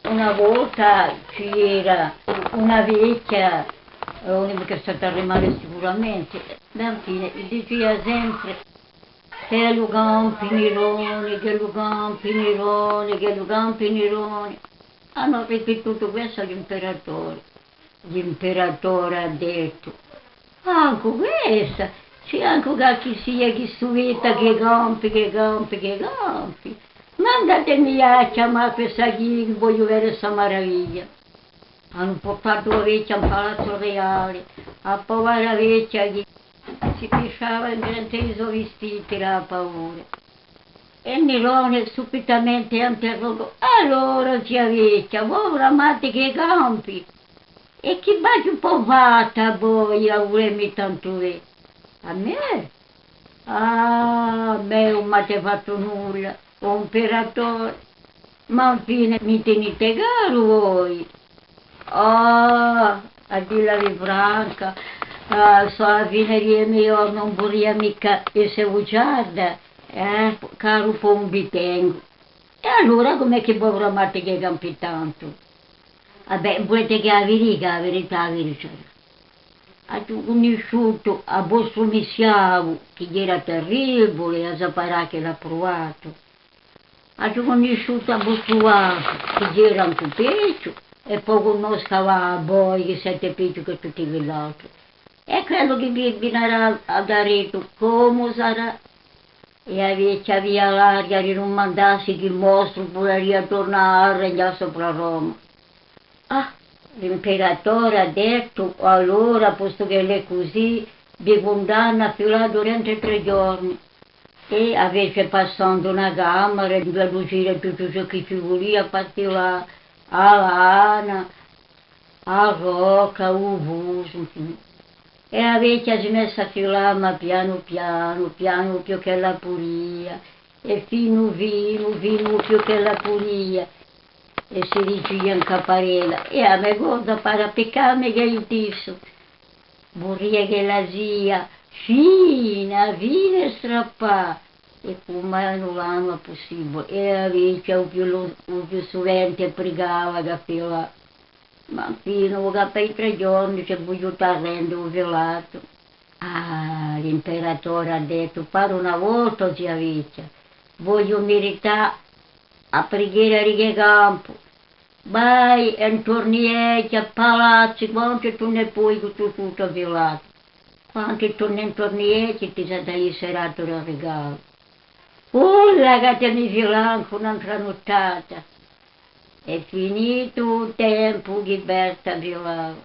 Una volta c'era una vecchia, l'unica che è stata a rimane sicuramente, alla fine diceva sempre che lo campi Nironi, che lo campi Nironi, che lo campi Nironi. Hanno ripetuto questo all'imperatore. L'imperatore ha detto, anche questa, c'è anche chi sia chi suvetta che campi, che campi, che campi. Mandatemi a chiamare questa chi voglio vedere questa meraviglia. Hanno portato la vecchia al palazzo reale, a provare la vecchia che si pisciava in granteso vestiti, la paura. E Nerone subitamente interrogò, allora zia vecchia, voi bramate che campi? E chi baci un po' fatta voi a volermi tanto lì? A me? Ah, a me non mi avete fatto nulla, o imperatore. Ma infine mi tenete caro voi? Ah, a dirla franca, so alla fine di mio non vorrei mica essere bugiarda, caro pombi tengo. E allora com'è che voi bramate che campi tanto? Vabbè, volete che la verità vi dice. Ha conosciuto a vostro missiavo, che era terribile, a sapere che l'ha provato. Ha conosciuto a vostro uomo, che era anche peggio, e poi conosceva a voi che siete peggio che tutti gli altri. E quello che vi viene a dare come sarà? E a vecchia via l'aria di non mandarsi che il mostro potrebbe tornare a regnare sopra Roma. Ah, l'imperatore ha detto, allora, posto che è così, vi condanna fino a durante 3 giorni. E avesse passando una camera, di uscire tutto ciò che ci voleva, partiva a lana, a rocca, uvuso, insomma. E la vecchia si è messa a filare piano piano, piano più che la pulia, e fino più che la pulia. E si rigia in caparella, e a me guarda para peccarmi che io disso. Vorrei che la zia, fina, e strappa, e come non l'hanno possibile. E la vecchia, o più sovente pregava da fila. Ma fino a per 3 giorni si è voluto arrendere un velato. Ah, l'imperatore ha detto, per una volta zia vecchia, voglio meritare a preghiera di campo. Vai, intornietti, a palazzi, quanto tu ne puoi con tutto violato. Quanto tu ne intornietti ti sei dai serato da regalo. Ragazzi, mi violano con un'altra nottata. È finito il tempo di Berta violava.